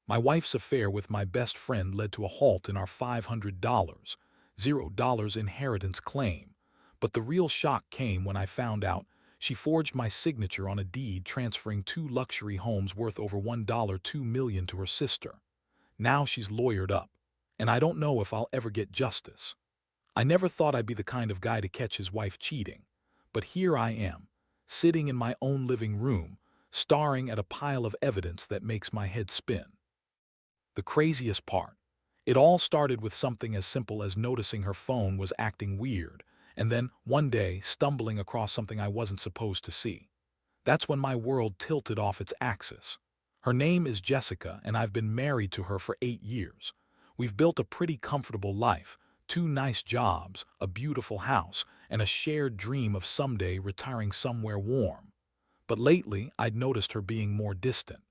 My wife's affair with my best friend led to a halt in our $500, $0 inheritance claim. But the real shock came when I found out she forged my signature on a deed transferring two luxury homes worth over $1.2 million to her sister. Now she's lawyered up, and I don't know if I'll ever get justice. I never thought I'd be the kind of guy to catch his wife cheating, but here I am, sitting in my own living room, staring at a pile of evidence that makes my head spin. The craziest part, it all started with something as simple as noticing her phone was acting weird, and then, one day, stumbling across something I wasn't supposed to see. That's when my world tilted off its axis. Her name is Jessica, and I've been married to her for 8 years. We've built a pretty comfortable life, 2 nice jobs, a beautiful house, and a shared dream of someday retiring somewhere warm. But lately, I'd noticed her being more distant.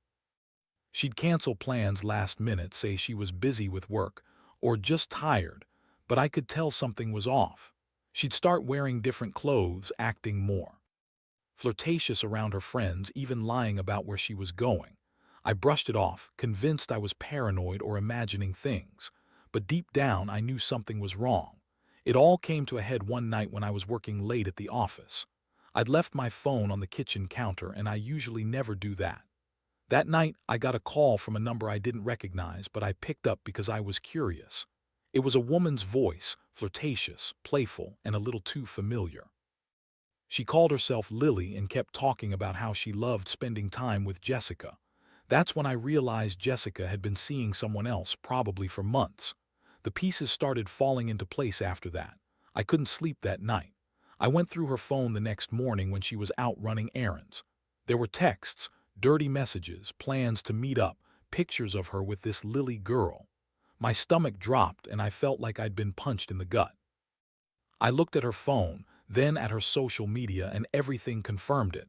She'd cancel plans last minute, say she was busy with work, or just tired, but I could tell something was off. She'd start wearing different clothes, acting more flirtatious around her friends, even lying about where she was going. I brushed it off, convinced I was paranoid or imagining things. But deep down, I knew something was wrong. It all came to a head one night when I was working late at the office. I'd left my phone on the kitchen counter, and I usually never do that. That night, I got a call from a number I didn't recognize, but I picked up because I was curious. It was a woman's voice, flirtatious, playful, and a little too familiar. She called herself Lily and kept talking about how she loved spending time with Jessica. That's when I realized Jessica had been seeing someone else, probably for months. The pieces started falling into place after that. I couldn't sleep that night. I went through her phone the next morning when she was out running errands. There were texts, dirty messages, plans to meet up, pictures of her with this Lily girl. My stomach dropped and I felt like I'd been punched in the gut. I looked at her phone, then at her social media, and everything confirmed it.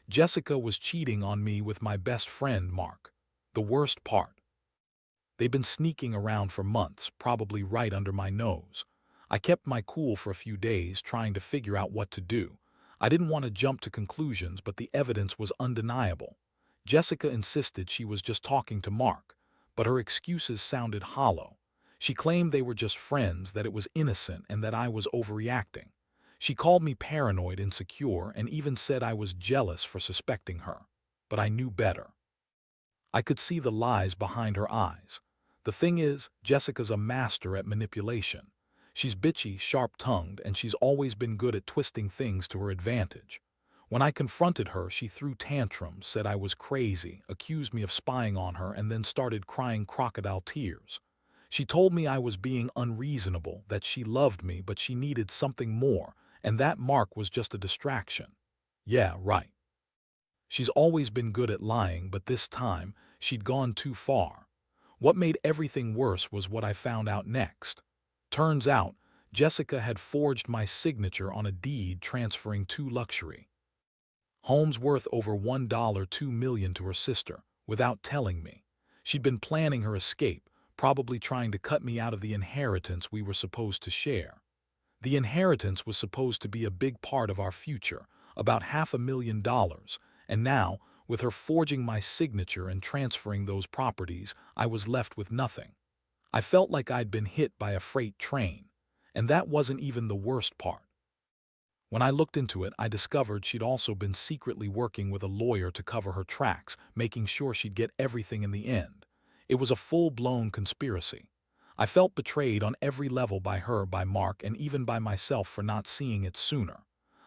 Jessica was cheating on me with my best friend, Mark. The worst part, they'd been sneaking around for months, probably right under my nose. I kept my cool for a few days, trying to figure out what to do. I didn't want to jump to conclusions, but the evidence was undeniable. Jessica insisted she was just talking to Mark, but her excuses sounded hollow. She claimed they were just friends, that it was innocent, and that I was overreacting. She called me paranoid, insecure, and even said I was jealous for suspecting her. But I knew better. I could see the lies behind her eyes. The thing is, Jessica's a master at manipulation. She's bitchy, sharp-tongued, and she's always been good at twisting things to her advantage. When I confronted her, she threw tantrums, said I was crazy, accused me of spying on her, and then started crying crocodile tears. She told me I was being unreasonable, that she loved me but she needed something more, and that Mark was just a distraction. Yeah, right. She's always been good at lying, but this time, she'd gone too far. What made everything worse was what I found out next. Turns out, Jessica had forged my signature on a deed transferring two luxury homes worth over $1.2 million to her sister, without telling me. She'd been planning her escape, probably trying to cut me out of the inheritance we were supposed to share. The inheritance was supposed to be a big part of our future, about $500,000, and now, with her forging my signature and transferring those properties, I was left with nothing. I felt like I'd been hit by a freight train, and that wasn't even the worst part. When I looked into it, I discovered she'd also been secretly working with a lawyer to cover her tracks, making sure she'd get everything in the end. It was a full-blown conspiracy. I felt betrayed on every level, by her, by Mark, and even by myself for not seeing it sooner.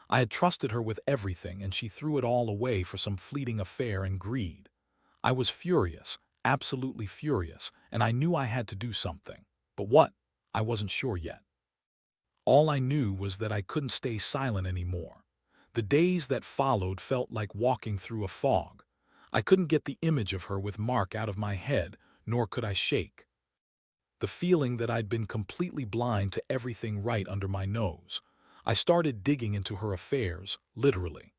I had trusted her with everything, and she threw it all away for some fleeting affair and greed. I was furious, absolutely furious, and I knew I had to do something. But what? I wasn't sure yet. All I knew was that I couldn't stay silent anymore. The days that followed felt like walking through a fog. I couldn't get the image of her with Mark out of my head, nor could I shake the feeling that I'd been completely blind to everything right under my nose. I started digging into her affairs, literally.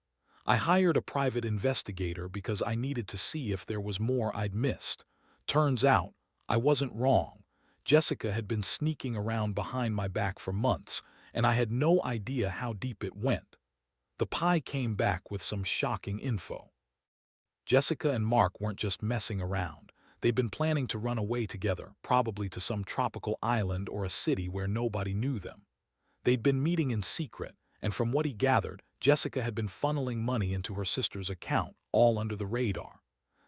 I hired a private investigator because I needed to see if there was more I'd missed. Turns out, I wasn't wrong. Jessica had been sneaking around behind my back for months, and I had no idea how deep it went. The pie came back with some shocking info. Jessica and Mark weren't just messing around. They'd been planning to run away together, probably to some tropical island or a city where nobody knew them. They'd been meeting in secret, and from what he gathered, Jessica had been funneling money into her sister's account, all under the radar.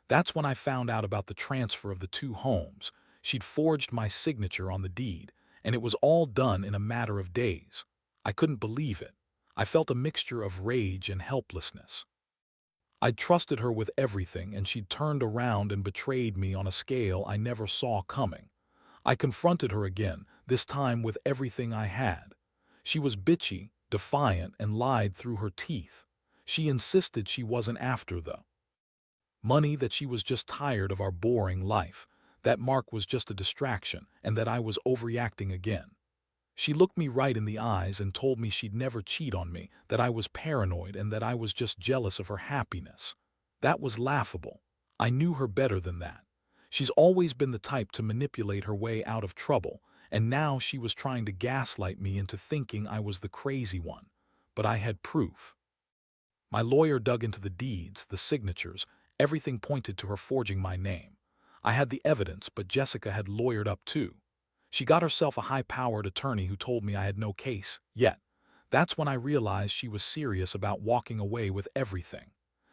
That's when I found out about the transfer of the two homes. She'd forged my signature on the deed, and it was all done in a matter of days. I couldn't believe it. I felt a mixture of rage and helplessness. I'd trusted her with everything, and she'd turned around and betrayed me on a scale I never saw coming. I confronted her again, this time with everything I had. She was bitchy, defiant, and lied through her teeth. She insisted she wasn't after the money, that she was just tired of our boring life, that Mark was just a distraction, and that I was overreacting again. She looked me right in the eyes and told me she'd never cheat on me, that I was paranoid, and that I was just jealous of her happiness. That was laughable. I knew her better than that. She's always been the type to manipulate her way out of trouble, and now she was trying to gaslight me into thinking I was the crazy one. But I had proof. My lawyer dug into the deeds, the signatures. Everything pointed to her forging my name. I had the evidence, but Jessica had lawyered up too. She got herself a high-powered attorney who told me I had no case, yet. That's when I realized she was serious about walking away with everything.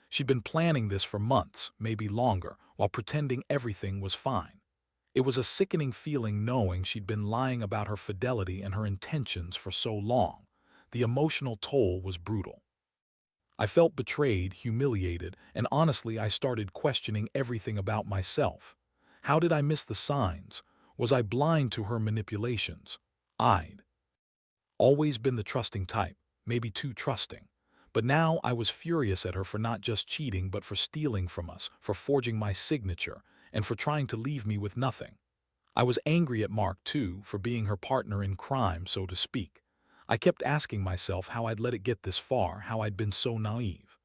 She'd been planning this for months, maybe longer, while pretending everything was fine. It was a sickening feeling knowing she'd been lying about her fidelity and her intentions for so long. The emotional toll was brutal. I felt betrayed, humiliated, and honestly I started questioning everything about myself. How did I miss the signs? Was I blind to her manipulations? I'd always been the trusting type, maybe too trusting. But now I was furious at her for not just cheating but for stealing from us, for forging my signature, and for trying to leave me with nothing. I was angry at Mark, too, for being her partner in crime, so to speak. I kept asking myself how I'd let it get this far, how I'd been so naive.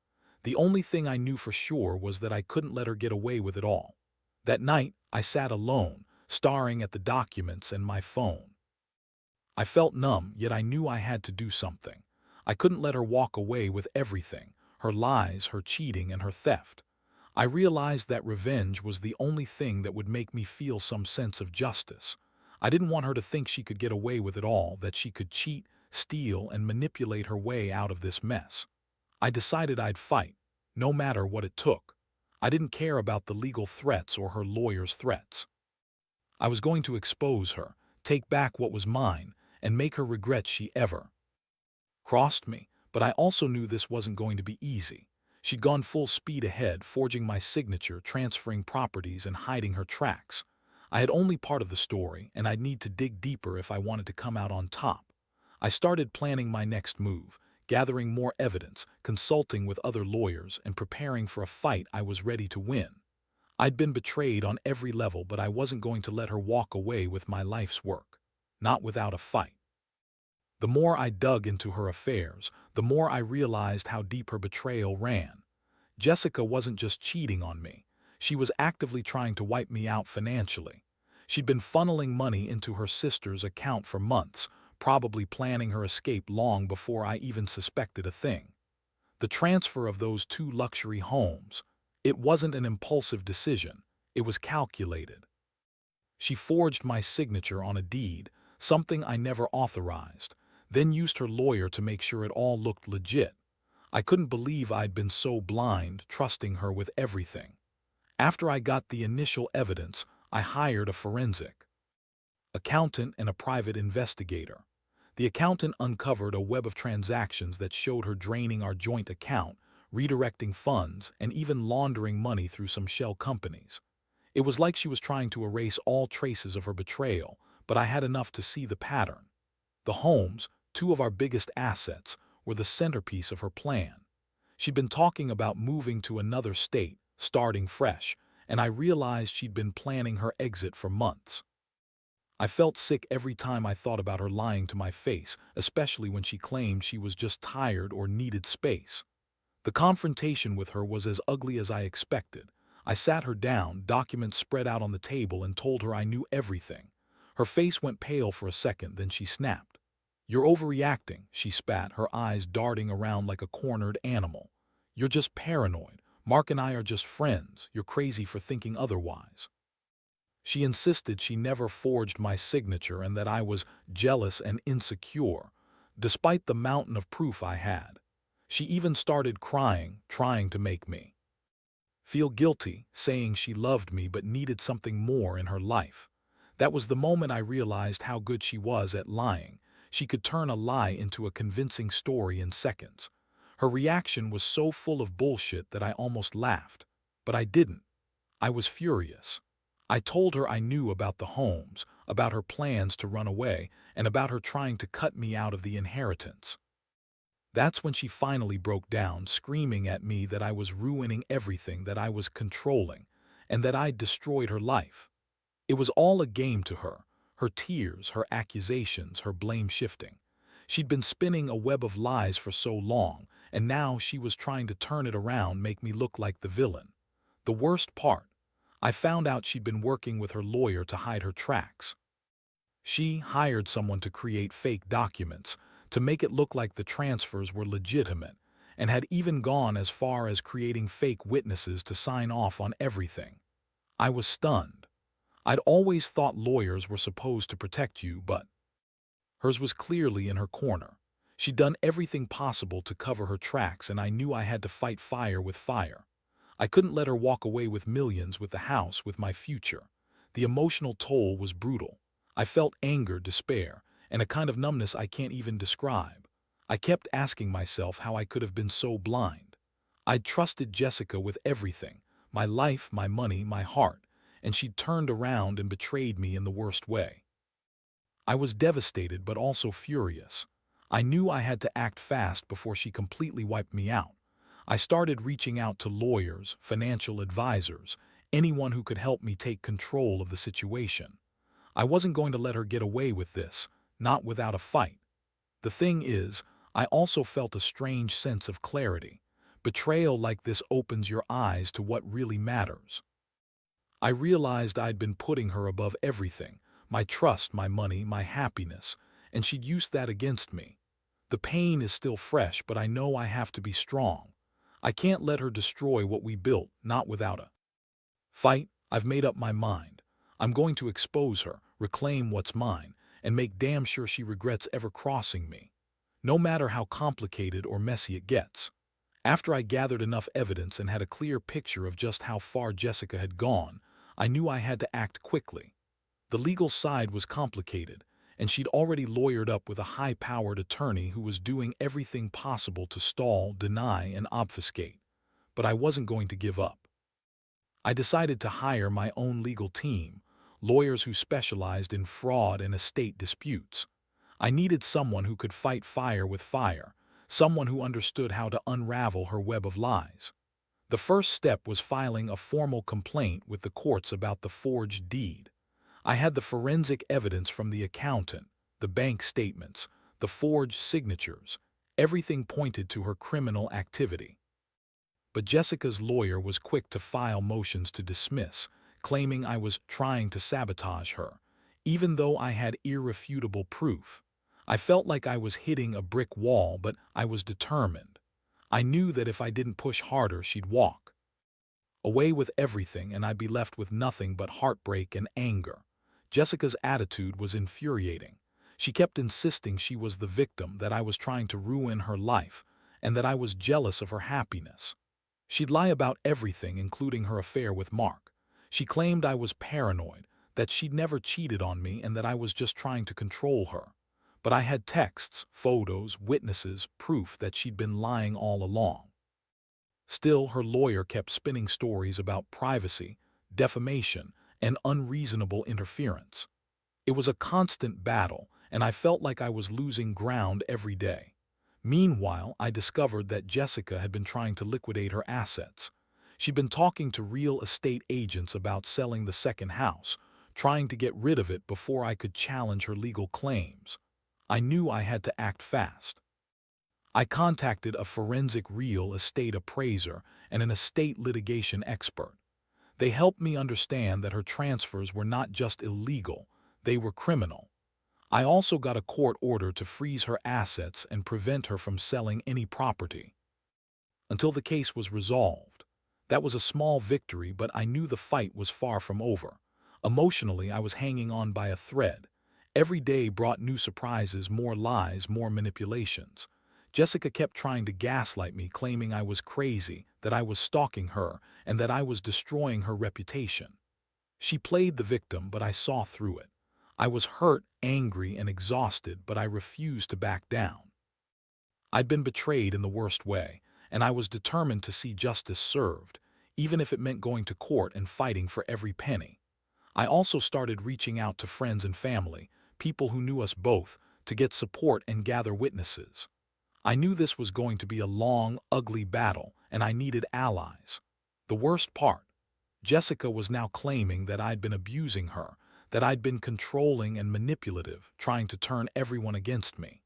The only thing I knew for sure was that I couldn't let her get away with it all. That night, I sat alone, staring at the documents and my phone. I felt numb, yet I knew I had to do something. I couldn't let her walk away with everything, her lies, her cheating, and her theft. I realized that revenge was the only thing that would make me feel some sense of justice. I didn't want her to think she could get away with it all, that she could cheat, steal, and manipulate her way out of this mess. I decided I'd fight, no matter what it took. I didn't care about the legal threats or her lawyer's threats. I was going to expose her, take back what was mine, and make her regret she ever crossed me, but I also knew this wasn't going to be easy. She'd gone full speed ahead, forging my signature, transferring properties, and hiding her tracks. I had only part of the story, and I'd need to dig deeper if I wanted to come out on top. I started planning my next move, gathering more evidence, consulting with other lawyers, and preparing for a fight I was ready to win. I'd been betrayed on every level, but I wasn't going to let her walk away with my life's work. Not without a fight. The more I dug into her affairs, the more I realized how deep her betrayal ran. Jessica wasn't just cheating on me. She was actively trying to wipe me out financially. She'd been funneling money into her sister's account for months, probably planning her escape long before I even suspected a thing. The transfer of those two luxury homes, it wasn't an impulsive decision. It was calculated. She forged my signature on a deed, something I never authorized, then used her lawyer to make sure it all looked legit. I couldn't believe I'd been so blind, trusting her with everything. After I got the initial evidence, I hired a forensic accountant and a private investigator. The accountant uncovered a web of transactions that showed her draining our joint account, redirecting funds, and even laundering money through some shell companies. It was like she was trying to erase all traces of her betrayal, but I had enough to see the pattern. The homes, two of our biggest assets, were the centerpiece of her plan. She'd been talking about moving to another state, starting fresh, and I realized she'd been planning her exit for months. I felt sick every time I thought about her lying to my face, especially when she claimed she was just tired or needed space. The confrontation with her was as ugly as I expected. I sat her down, documents spread out on the table, and told her I knew everything. Her face went pale for a second, then she snapped. "You're overreacting," she spat, her eyes darting around like a cornered animal. "You're just paranoid. Mark and I are just friends. You're crazy for thinking otherwise." She insisted she never forged my signature and that I was jealous and insecure, despite the mountain of proof I had. She even started crying, trying to make me feel guilty, saying she loved me but needed something more in her life. That was the moment I realized how good she was at lying. She could turn a lie into a convincing story in seconds. Her reaction was so full of bullshit that I almost laughed. But I didn't. I was furious. I told her I knew about the homes, about her plans to run away, and about her trying to cut me out of the inheritance. That's when she finally broke down, screaming at me that I was ruining everything, that I was controlling, and that I'd destroyed her life. It was all a game to her, her tears, her accusations, her blame shifting. She'd been spinning a web of lies for so long, and now she was trying to turn it around, make me look like the villain. The worst part, I found out she'd been working with her lawyer to hide her tracks. She hired someone to create fake documents, to make it look like the transfers were legitimate, and had even gone as far as creating fake witnesses to sign off on everything. I was stunned. I'd always thought lawyers were supposed to protect you, but hers was clearly in her corner. She'd done everything possible to cover her tracks, and I knew I had to fight fire with fire. I couldn't let her walk away with millions, with the house, with my future. The emotional toll was brutal. I felt anger, despair, and a kind of numbness I can't even describe. I kept asking myself how I could have been so blind. I'd trusted Jessica with everything, my life, my money, my heart, and she'd turned around and betrayed me in the worst way. I was devastated but also furious. I knew I had to act fast before she completely wiped me out. I started reaching out to lawyers, financial advisors, anyone who could help me take control of the situation. I wasn't going to let her get away with this, not without a fight. The thing is, I also felt a strange sense of clarity. Betrayal like this opens your eyes to what really matters. I realized I'd been putting her above everything, my trust, my money, my happiness, and she'd used that against me. The pain is still fresh, but I know I have to be strong. I can't let her destroy what we built, not without a fight. I've made up my mind. I'm going to expose her, reclaim what's mine, and make damn sure she regrets ever crossing me, no matter how complicated or messy it gets. After I gathered enough evidence and had a clear picture of just how far Jessica had gone, I knew I had to act quickly. The legal side was complicated, and she'd already lawyered up with a high-powered attorney who was doing everything possible to stall, deny, and obfuscate. But I wasn't going to give up. I decided to hire my own legal team, lawyers who specialized in fraud and estate disputes. I needed someone who could fight fire with fire, someone who understood how to unravel her web of lies. The first step was filing a formal complaint with the courts about the forged deed. I had the forensic evidence from the accountant, the bank statements, the forged signatures. Everything pointed to her criminal activity. But Jessica's lawyer was quick to file motions to dismiss, claiming I was trying to sabotage her, even though I had irrefutable proof. I felt like I was hitting a brick wall, but I was determined. I knew that if I didn't push harder, she'd walk away with everything and I'd be left with nothing but heartbreak and anger. Jessica's attitude was infuriating. She kept insisting she was the victim, that I was trying to ruin her life, and that I was jealous of her happiness. She'd lie about everything, including her affair with Mark. She claimed I was paranoid, that she'd never cheated on me, and that I was just trying to control her. But I had texts, photos, witnesses, proof that she'd been lying all along. Still, her lawyer kept spinning stories about privacy, defamation, and unreasonable interference. It was a constant battle, and I felt like I was losing ground every day. Meanwhile, I discovered that Jessica had been trying to liquidate her assets. She'd been talking to real estate agents about selling the second house, trying to get rid of it before I could challenge her legal claims. I knew I had to act fast. I contacted a forensic real estate appraiser and an estate litigation expert. They helped me understand that her transfers were not just illegal, they were criminal. I also got a court order to freeze her assets and prevent her from selling any property until the case was resolved. That was a small victory, but I knew the fight was far from over. Emotionally, I was hanging on by a thread. Every day brought new surprises, more lies, more manipulations. Jessica kept trying to gaslight me, claiming I was crazy, that I was stalking her, and that I was destroying her reputation. She played the victim, but I saw through it. I was hurt, angry, and exhausted, but I refused to back down. I'd been betrayed in the worst way, and I was determined to see justice served, even if it meant going to court and fighting for every penny. I also started reaching out to friends and family, people who knew us both, to get support and gather witnesses. I knew this was going to be a long, ugly battle, and I needed allies. The worst part, Jessica was now claiming that I'd been abusing her, that I'd been controlling and manipulative, trying to turn everyone against me.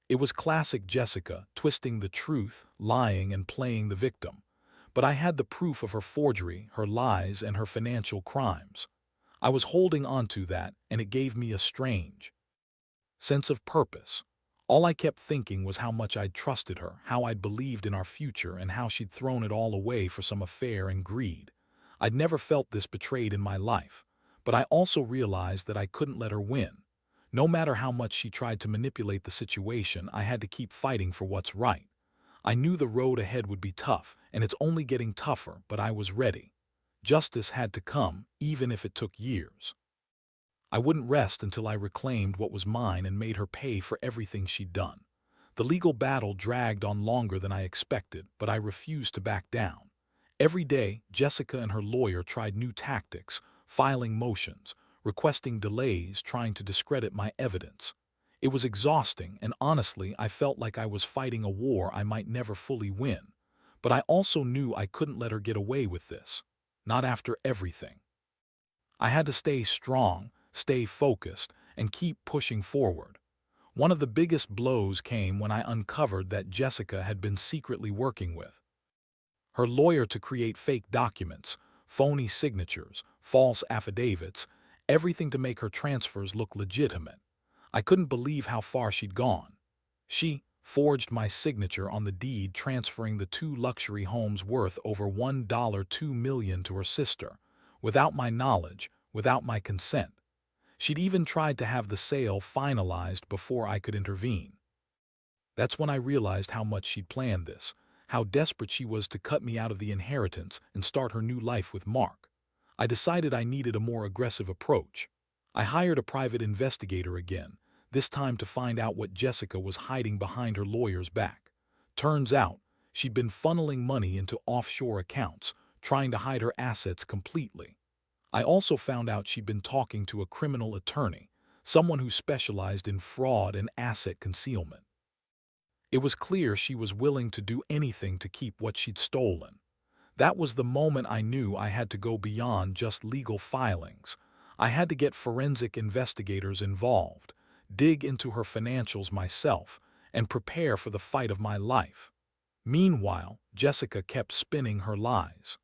It was classic Jessica, twisting the truth, lying, and playing the victim. But I had the proof of her forgery, her lies, and her financial crimes. I was holding on to that, and it gave me a strange sense of purpose. All I kept thinking was how much I'd trusted her, how I'd believed in our future, and how she'd thrown it all away for some affair and greed. I'd never felt this betrayed in my life, but I also realized that I couldn't let her win. No matter how much she tried to manipulate the situation, I had to keep fighting for what's right. I knew the road ahead would be tough, and it's only getting tougher, but I was ready. Justice had to come, even if it took years. I wouldn't rest until I reclaimed what was mine and made her pay for everything she'd done. The legal battle dragged on longer than I expected, but I refused to back down. Every day, Jessica and her lawyer tried new tactics, filing motions, requesting delays, trying to discredit my evidence. It was exhausting, and honestly, I felt like I was fighting a war I might never fully win. But I also knew I couldn't let her get away with this. Not after everything. I had to stay strong, stay focused, and keep pushing forward. One of the biggest blows came when I uncovered that Jessica had been secretly working with her lawyer to create fake documents, phony signatures, false affidavits, everything to make her transfers look legitimate. I couldn't believe how far she'd gone. She forged my signature on the deed transferring the two luxury homes worth over $1.2 million to her sister, without my knowledge, without my consent. She'd even tried to have the sale finalized before I could intervene. That's when I realized how much she'd planned this, how desperate she was to cut me out of the inheritance and start her new life with Mark. I decided I needed a more aggressive approach. I hired a private investigator again, this time to find out what Jessica was hiding behind her lawyer's back. Turns out, she'd been funneling money into offshore accounts, trying to hide her assets completely. I also found out she'd been talking to a criminal attorney, someone who specialized in fraud and asset concealment. It was clear she was willing to do anything to keep what she'd stolen. That was the moment I knew I had to go beyond just legal filings. I had to get forensic investigators involved, dig into her financials myself, and prepare for the fight of my life. Meanwhile, Jessica kept spinning her lies.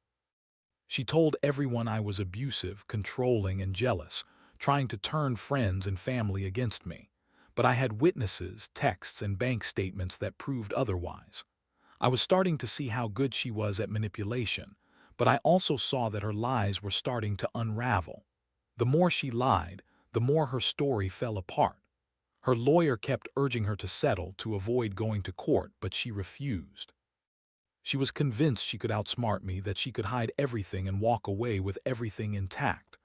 She told everyone I was abusive, controlling, and jealous, trying to turn friends and family against me. But I had witnesses, texts, and bank statements that proved otherwise. I was starting to see how good she was at manipulation, but I also saw that her lies were starting to unravel. The more she lied, the more her story fell apart. Her lawyer kept urging her to settle to avoid going to court, but she refused. She was convinced she could outsmart me, that she could hide everything and walk away with everything intact.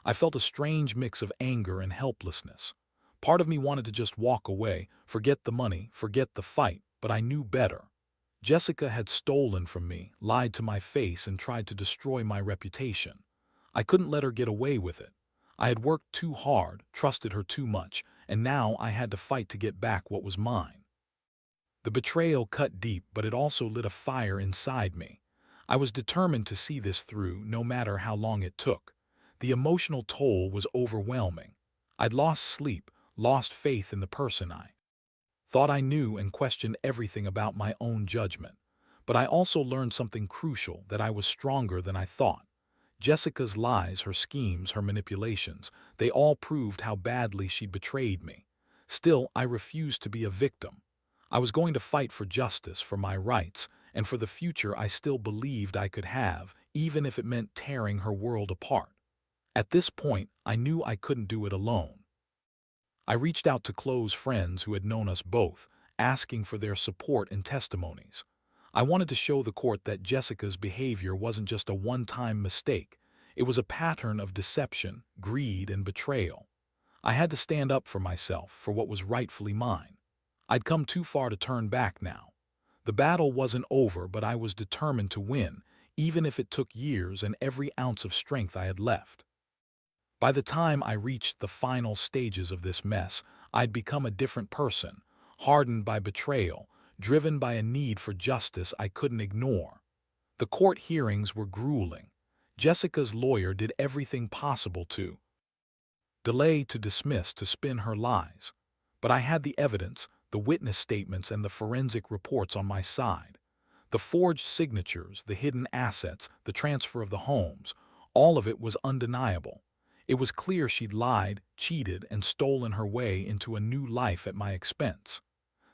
I felt a strange mix of anger and helplessness. Part of me wanted to just walk away, forget the money, forget the fight, but I knew better. Jessica had stolen from me, lied to my face, and tried to destroy my reputation. I couldn't let her get away with it. I had worked too hard, trusted her too much, and now I had to fight to get back what was mine. The betrayal cut deep, but it also lit a fire inside me. I was determined to see this through, no matter how long it took. The emotional toll was overwhelming. I'd lost sleep, lost faith in the person I thought I knew, and questioned everything about my own judgment. But I also learned something crucial, that I was stronger than I thought. Jessica's lies, her schemes, her manipulations, they all proved how badly she'd betrayed me. Still, I refused to be a victim. I was going to fight for justice, for my rights, and for the future I still believed I could have, even if it meant tearing her world apart. At this point, I knew I couldn't do it alone. I reached out to close friends who had known us both, asking for their support and testimonies. I wanted to show the court that Jessica's behavior wasn't just a one-time mistake. It was a pattern of deception, greed, and betrayal. I had to stand up for myself, for what was rightfully mine. I'd come too far to turn back now. The battle wasn't over, but I was determined to win, even if it took years and every ounce of strength I had left. By the time I reached the final stages of this mess, I'd become a different person, hardened by betrayal, driven by a need for justice I couldn't ignore. The court hearings were grueling. Jessica's lawyer did everything possible to delay, to dismiss, to spin her lies. But I had the evidence, the witness statements, and the forensic reports on my side. The forged signatures, the hidden assets, the transfer of the homes, all of it was undeniable. It was clear she'd lied, cheated, and stolen her way into a new life at my expense.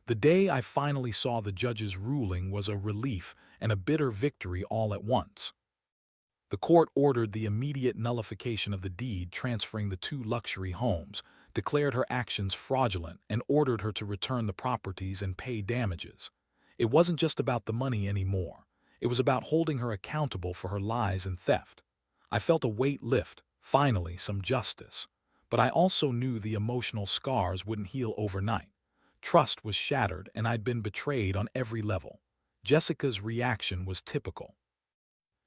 The day I finally saw the judge's ruling was a relief and a bitter victory all at once. The court ordered the immediate nullification of the deed transferring the two luxury homes, declared her actions fraudulent, and ordered her to return the properties and pay damages. It wasn't just about the money anymore. It was about holding her accountable for her lies and theft. I felt a weight lift, finally some justice. But I also knew the emotional scars wouldn't heal overnight. Trust was shattered, and I'd been betrayed on every level. Jessica's reaction was typical.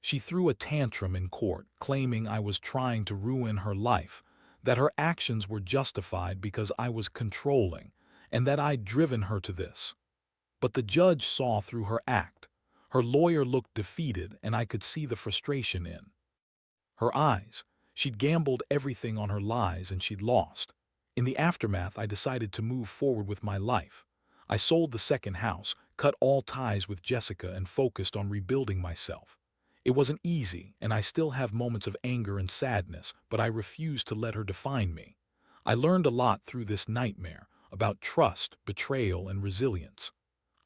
She threw a tantrum in court, claiming I was trying to ruin her life, that her actions were justified because I was controlling, and that I'd driven her to this. But the judge saw through her act. Her lawyer looked defeated, and I could see the frustration in her eyes. She'd gambled everything on her lies, and she'd lost. In the aftermath, I decided to move forward with my life. I sold the second house, cut all ties with Jessica, and focused on rebuilding myself. It wasn't easy, and I still have moments of anger and sadness, but I refused to let her define me. I learned a lot through this nightmare about trust, betrayal, and resilience.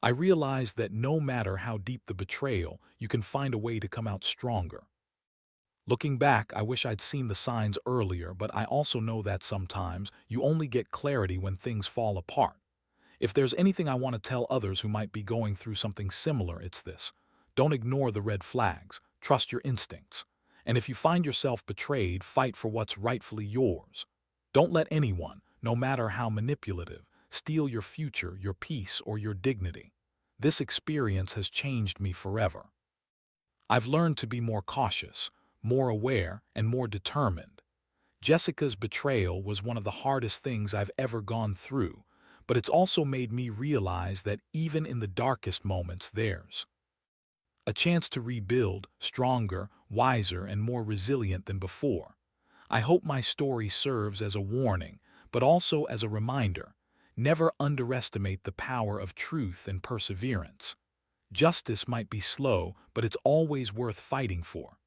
I realized that no matter how deep the betrayal, you can find a way to come out stronger. Looking back, I wish I'd seen the signs earlier, but I also know that sometimes you only get clarity when things fall apart. If there's anything I want to tell others who might be going through something similar, it's this. Don't ignore the red flags. Trust your instincts. And if you find yourself betrayed, fight for what's rightfully yours. Don't let anyone, no matter how manipulative, steal your future, your peace, or your dignity. This experience has changed me forever. I've learned to be more cautious, more aware, and more determined. Jessica's betrayal was one of the hardest things I've ever gone through, but it's also made me realize that even in the darkest moments, there's a chance to rebuild, stronger, wiser, and more resilient than before. I hope my story serves as a warning, but also as a reminder. Never underestimate the power of truth and perseverance. Justice might be slow, but it's always worth fighting for.